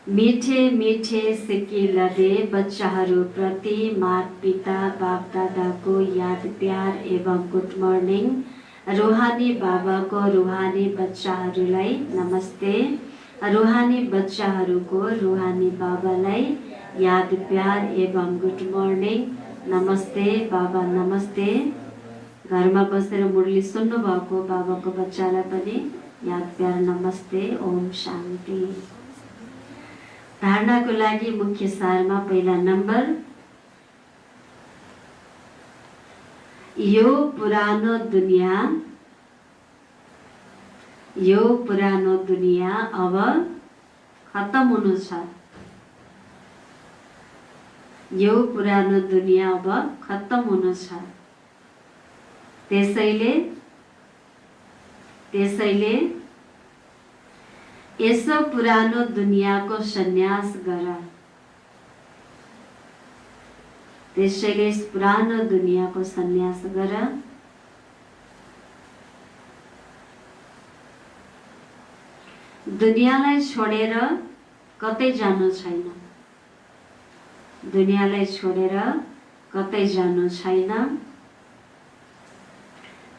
मीठे मीठे सिक्की लदे बच्चाहरू प्रति माता पिता बाप दादाको याद प्यार एवं गुड मर्निङ। रूहानी बाबाको रूहानी बच्चाहरूलाई नमस्ते। रूहानी बच्चाहरूको रूहानी बाबालाई याद प्यार एवं गुड मर्निङ। नमस्ते बाबा, नमस्ते। घरमा बसेर मुरली सुन्नु भएको बाबाको बच्चालाई पनि याद प्यार नमस्ते। ओम शान्ति। धारणाको लागि मुख्य सारमा पहिला नम्बर, यो पुरानो दुनियाँ अब खत्म हुनु छ। यो पुरानो दुनियाँ अब खत्म हुनु छ। त्यसैले त्यसैले यसो पुरानो दुनियाँको सन्यास गर। त्यसैले यस पुरानो दुनियाँको सन्यास गर। दुनियाँलाई छोडेर कतै जानु छैन। दुनियाँलाई छोडेर कतै जानु छैन।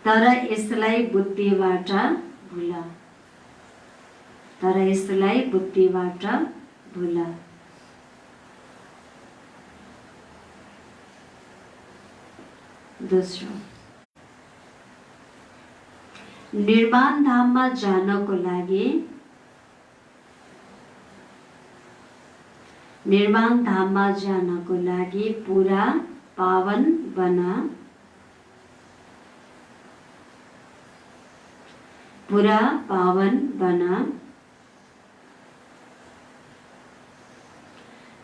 तर यसलाई बुद्धिबाट भुल। तर यसलाई बुद्धिबाट भुल। दोस्रो, निर्वाण धाममा जानको लागि निर्वाण धाममा जानको लागि पुरा पावन बन। पुरा पावन बन।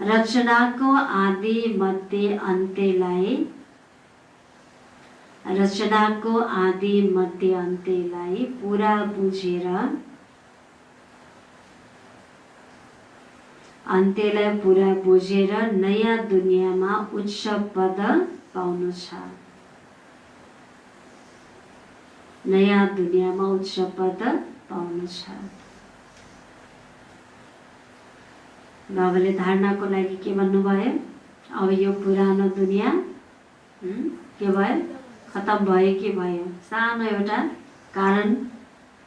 रचनाको आदि मध्य अन्त्यलाई रचनाको आदि मध्य अन्त्यलाई पुरा बुझेर अन्त्यलाई पुरा बुझेर नयाँ दुनियाँमा उच्च पद पाउनु छ। नयाँ दुनियाँमा उच्च पद पाउनु छ। बाबाले धारणाको लागि के भन्नुभयो? अब यो पुरानो दुनियाँ के भयो? खतम भयो कि भयो? सानो एउटा कारण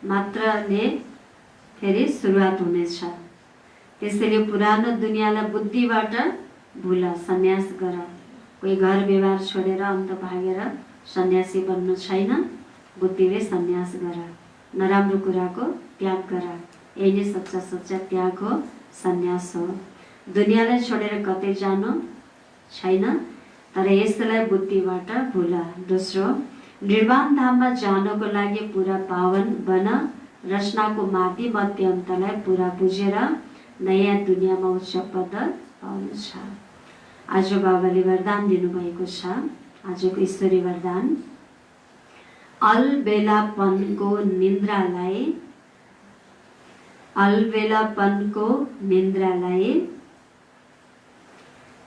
मात्रले फेरि सुरुवात हुनेछ। त्यसैले पुरानो दुनियाँलाई बुद्धिबाट भुल, सन्यास गर। कोही घर व्यवहार छोडेर अन्त भागेर सन्यासी बन्नु छैन। बुद्धिले सन्यास गर। नराम्रो कुराको त्याग गर। यही नै सच्चा सच्चा त्याग हो, सन्यास हो। दुनियाँलाई छोडेर कतै जानु छैन, तर यसलाई बुद्धिबाट भुल। दोस्रो, निर्वाण धाममा जानको लागि पुरा पावन बन। रचनाको माथि मध्यन्तलाई पुरा बुझेर नयाँ दुनियाँमा उच्च पद पाउनु छ। आज बाबाले वरदान दिनुभएको छ। आजको ईश्वरी वरदान, अलबेलापनको निन्द्रालाई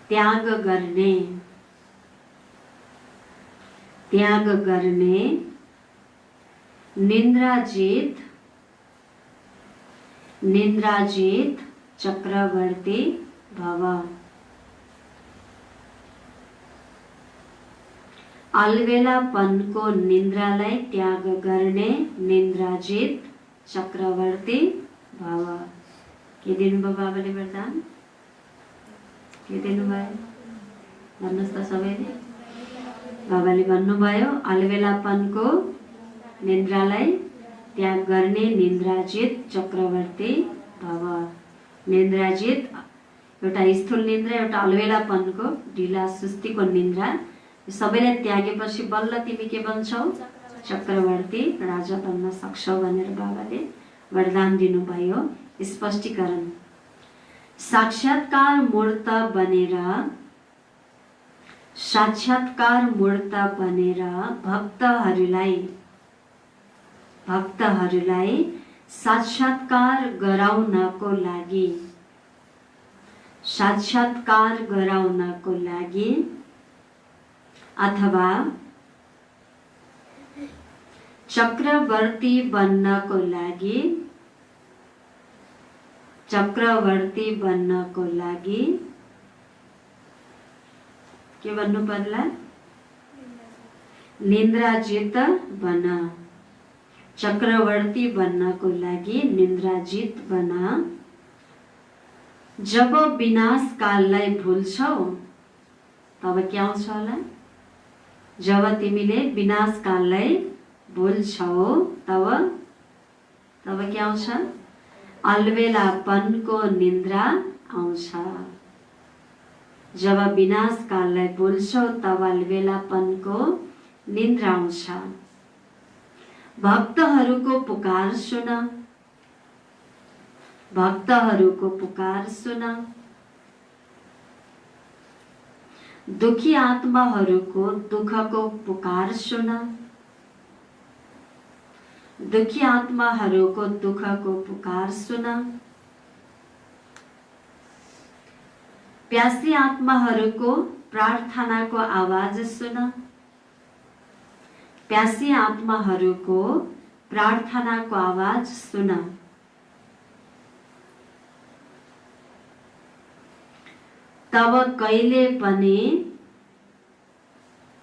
त्याग गर्ने निन्द्राजित चक्रवर्ती भव। अलबेलापनको निन्द्रालाई त्याग गर्ने निन्द्राजित चक्रवर्ती भव। के दिनुभयो बाबाले वरदान? के दिनुभयो? भन्नुहोस् त सबैले। बाबाले भन्नुभयो अलबेलापनको निन्द्रालाई त्याग गर्ने निन्द्राजित चक्रवर्ती भव। निन्द्राजित एउटा स्थूल निन्द्रा, एउटा अलबेलापनको ढिला सुस्तीको निन्द्रा, सबैलाई त्यागेपछि बल्ल तिमी के बन्छौ? चक्रवर्ती, राजा बन्न सक्छौ भनेर बाबाले वरदान दिनुभयो। स्पष्टीकरण, साक्षात्कार मूर्त बनेर भक्तहरूलाई साक्षात्कार गराउनको लागि अथवा चक्रवर्ती बन्नको लागि के भन्नु पर्ला? निन्द्राजित बन। चक्रवर्ती बन्नको लागि निन्द्राजित बन। जब विनाश काललाई भुल्छौ तब के आउँछ होला? जब तिमीले विनाश काललाई भुल्छौ तब के आउँछ? अलबेलापनको निन्द्रा आउँछ। जब विनाश काललाई भुल्छौ तब अलबेलापनको निन्द्रा आउँछ। भक्तहरूको पुकार सुन। दुखी आत्माहरूको दुःखको पुकार सुन। दुखी आत्माहरूको दुःखको पुकार सुन, प्यासी आत्माहरूको प्रार्थनाको आवाज सुन, प्यासी आत्माहरूको प्रार्थनाको आवाज सुन। तब कहिले पनि,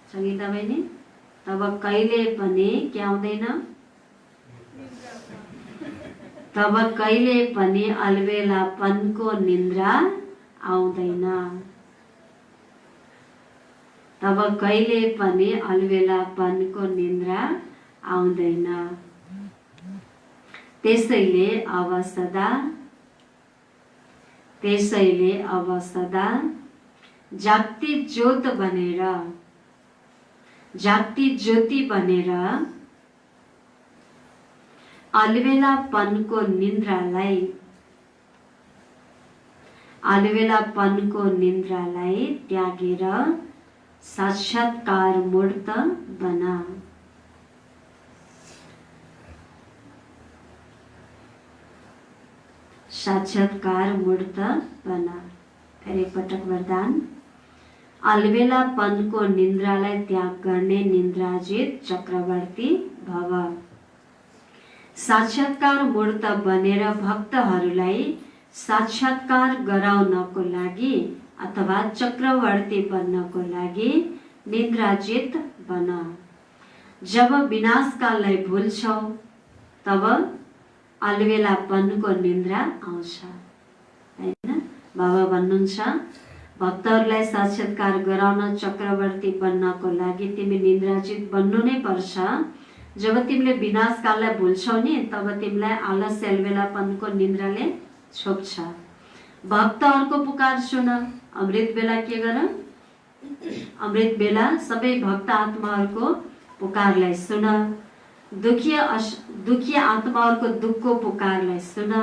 संगीता बहिनी, तब कहिले पनि के आउँदैन? तब कहिले पनि अलबेलापनको निन्द्रा आउँदैन। तब कहिले पनि अलबेलापनको निन्द्रा आउँदैन। त्यसैले अब सदा जाग्ती ज्योति बनेर अलबेलापनको निन्द्रालाई त्यागेर साक्षात्कार मूर्त बना। साक्षात्कार मूर्त बना। फेरि एकपटक वरदान। अलबेलापनको निन्द्रालाई त्याग गर्ने निन्द्राजित चक्रवर्ती भव। साक्षात्कार मूर्त बनेर भक्तहरूलाई साक्षात्कार गराउनको लागि अथवा चक्रवर्ती बन्नको लागि निन्द्राजित बन। जब विनाशकाललाई भुल्छौ तब अलबेलापनको निन्द्रा आउँछ, हैन? बाबा भन्नुहुन्छ भक्तहरूलाई साक्षात्कार गराउन चक्रवर्ती बन्नको लागि तिमी निन्द्राजित बन्नु नै पर्छ। जब तिमीले विनाशकाललाई भुल्छौ नि तब तिमीलाई आलस्य अलबेलापनको निन्द्राले छोप्छ। भक्तहरूको पुकार सुन। अमृत बेला के गर? अमृत बेला सबै भक्त आत्माहरूको पुकारलाई सुन। दुखी आत्माहरूको दुःखको पुकारलाई सुन।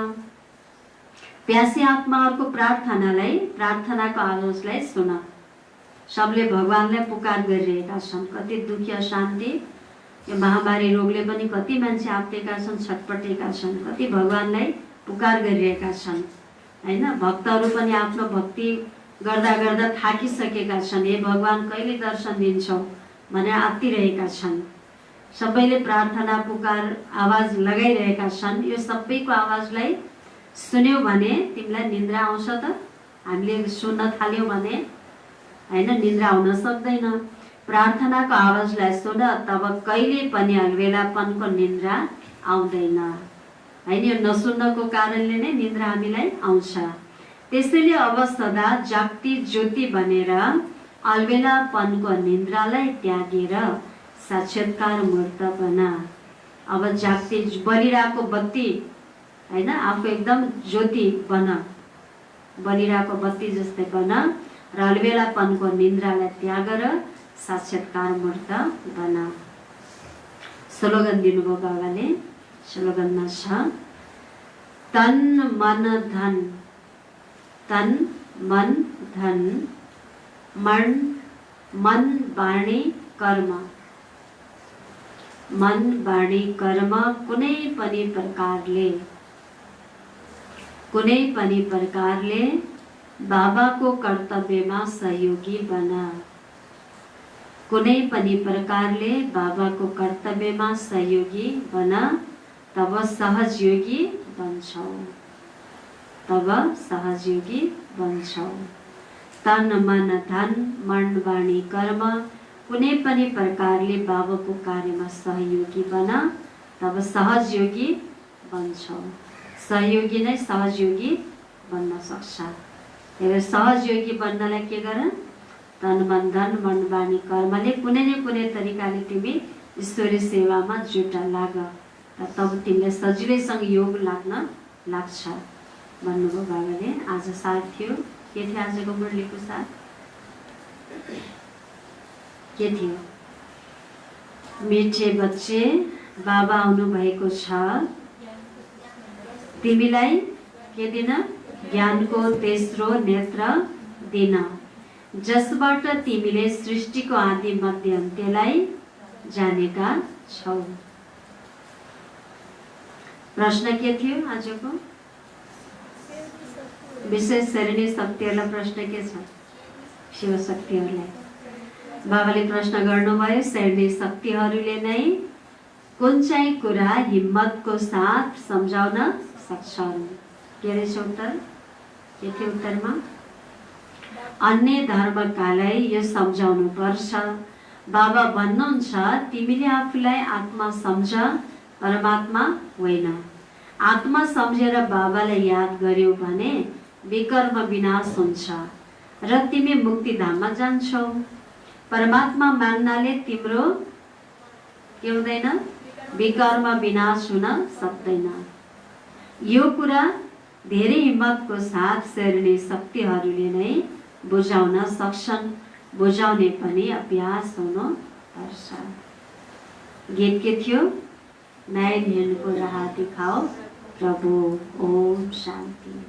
प्यासी आत्माहरूको प्रार्थनाको आवाजलाई सुन। सबले भगवानलाई पुकार गरिरहेका छन्। कति दुखी अशान्ति, यो महामारी रोगले पनि कति मान्छे आत्तेका छन्, छटपटेका छन्, कति भगवानलाई पुकार गरिरहेका छन्, हैन? भक्तहरू पनि आफ्नो भक्ति गर्दा गर्दा थाकिसकेका छन्। हे भगवान कहिले दर्शन दिन्छौ भनेर आत्तिरहेका छन्। सबैले प्रार्थना पुकार आवाज लगाइरहेका छन्। यो सबैको आवाजलाई सुन्यौ भने तिमीलाई निन्द्रा आउँछ त? हामीले सुन्न थाल्यौ भने, हैन, निन्द्रा आउन सक्दैन। प्रार्थनाको आवाजलाई सुन, तब कहिले पनि अलबेलापनको निन्द्रा आउँदैन, हैन? यो नसुन्नको कारणले नै निन्द्रा हामीलाई आउँछ। त्यसैले अब सदा जाग्ती ज्योति बनेर अलबेलापनको निन्द्रालाई त्यागेर साक्षात्कार मूर्त बना। अब जाग्ती बलिरहेको बत्ती, हैन, आफू एकदम ज्योति बन, बलिरहेको बत्ती जस्तै बन र अलबेलापनको निन्द्रालाई त्यागेर साक्षात्कार मूर्त बना। स्लोगन दिनुभयो बाबाले। स्लोगनमा छ तन मन धन, तन मन धन, मन वाणी कर्म, मन वाणी कर्म कुनै पनि प्रकारले बाबाको कर्तव्यमा सहयोगी बना। कुनै पनि प्रकारले बाबाको कर्तव्यमा सहयोगी बन, तब सहजयोगी बन्छौ। तब सहजयोगी बन्छौ। तन मन धन, मन वाणी कर्म कुनै पनि प्रकारले बाबाको कार्यमा सहयोगी बन, तब सहजयोगी बन्छौ। सहयोगी नै सहजयोगी बन्न सक्छ। त्यही सहजयोगी बन्नलाई के गर? तन मन धन, मन वाणी कर्मले कुनै न कुनै तरिकाले तिमी ईश्वरीय सेवामा जुट लाग, तब तिमीलाई सजिलैसँग योग लाग्छ भन्नुभयो बाबाले। आज सार थियो। के थियो आजको मुरलीको सार? के थियो? मिठे बच्चे, बाबा आउनु भएको छ तिमीलाई के दिन? ज्ञानको तेस्रो नेत्र दिन, जसबाट तिमीले सृष्टिको आदि मध्य अन्त्यलाई जानेका छौ। प्रश्न के थियो आजको? विशेष श्रेणी शक्तिहरूलाई प्रश्न के छ? शिवशक्तिहरूलाई बाबाले प्रश्न गर्नुभयो। श्रेणी शक्तिहरूले नै कुन चाहिँ कुरा हिम्मतको साथ सम्झाउन सक्छन्? के रहेछ उत्तर? के थियो उत्तरमा? अन्य धर्मकालाई यो सम्झाउनु पर्छ। बाबा भन्नुहुन्छ तिमीले आफूलाई आत्मा सम्झ, परमात्मा होइन। आत्मा सम्झेर बाबालाई याद गर्यौ भने विकर्म विनाश हुन्छ र तिमी मुक्तिधाममा जान्छौ। परमात्मा मान्नाले तिम्रो के हुँदैन? विकर्म विनाश हुन सक्दैन। यो कुरा धेरै हिम्मतको साथ शरीरले शक्तिहरूले नै बुझाउन सक्छन्। बुझाउने पनि अभ्यास हुनु पर्छ। गीत के थियो? नयाँ हिँड्नुको राह देखाओ प्रभु। ओम शान्ति।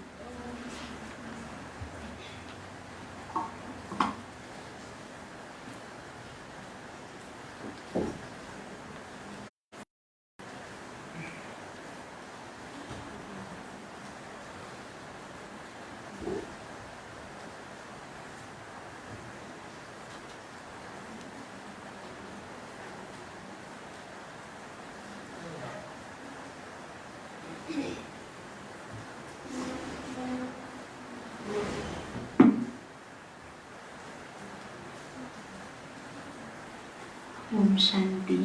ओम शान्ति।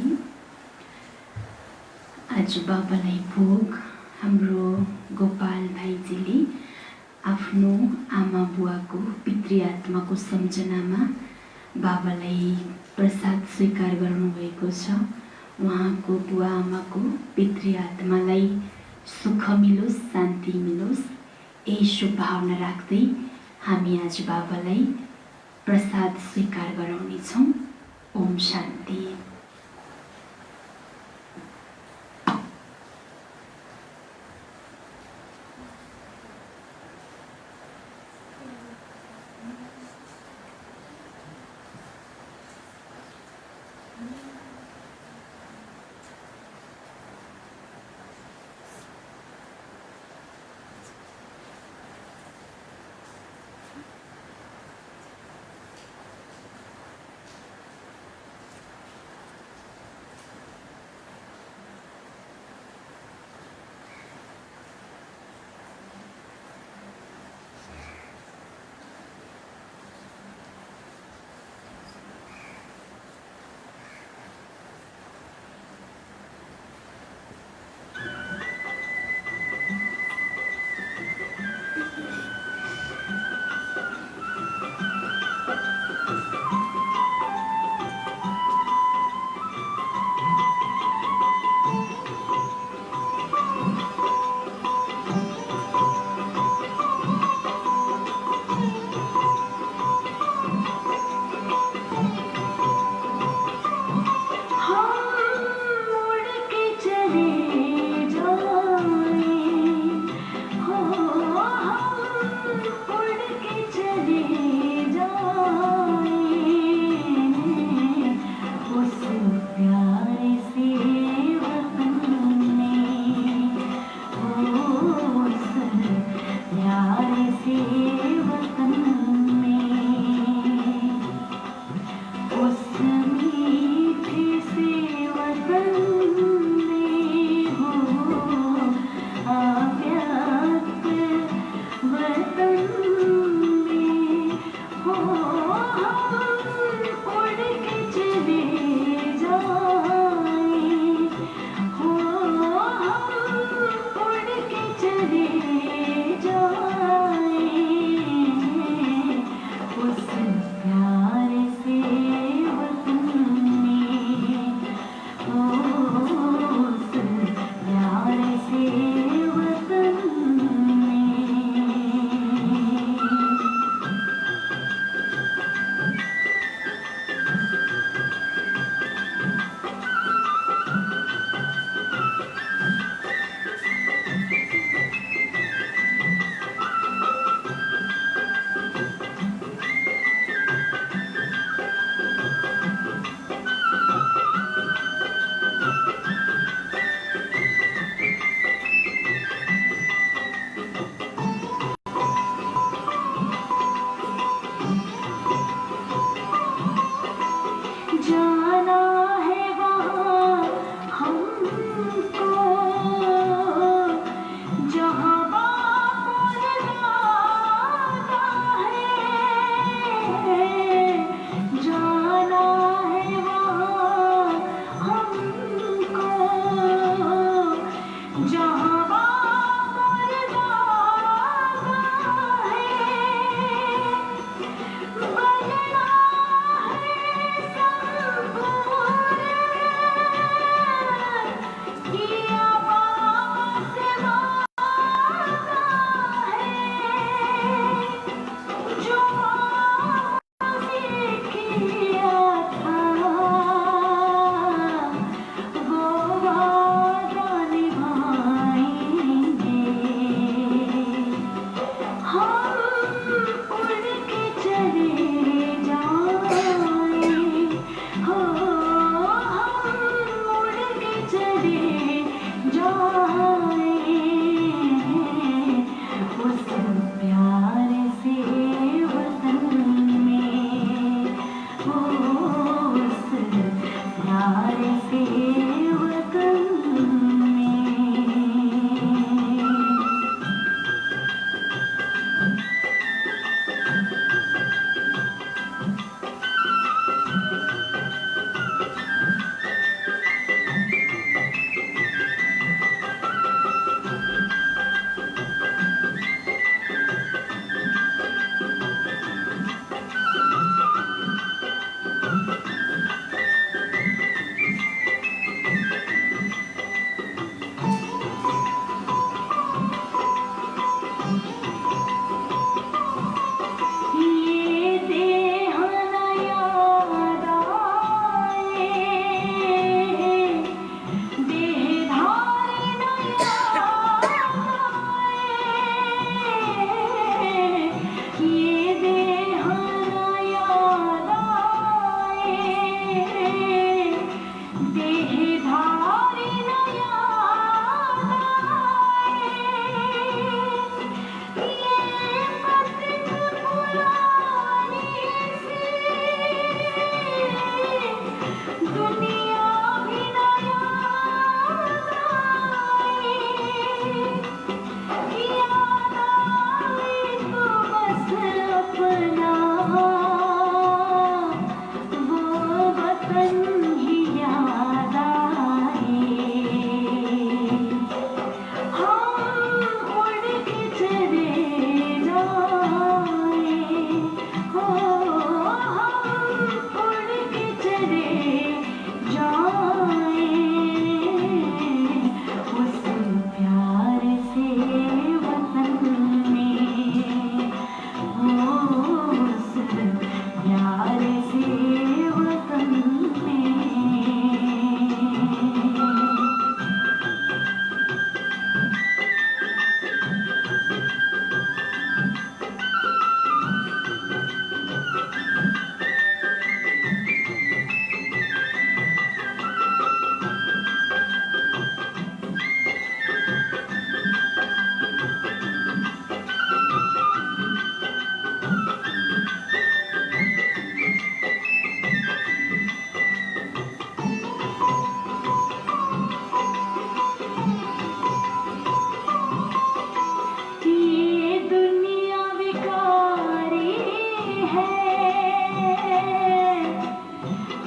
आज बाबालाई भोग हाम्रो गोपाल भाइजीले आफ्नो आमा बुवाको पितृ आत्माको सम्झनामा बाबालाई प्रसाद स्वीकार गर्नुभएको छ। उहाँको बुवा आमाको पितृ आत्मालाई सुख मिलोस्, शान्ति मिलोस्, यही शुभ भावना राख्दै हामी आज बाबालाई प्रसाद स्वीकार गराउनेछौँ। ओम शान्ति।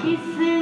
किस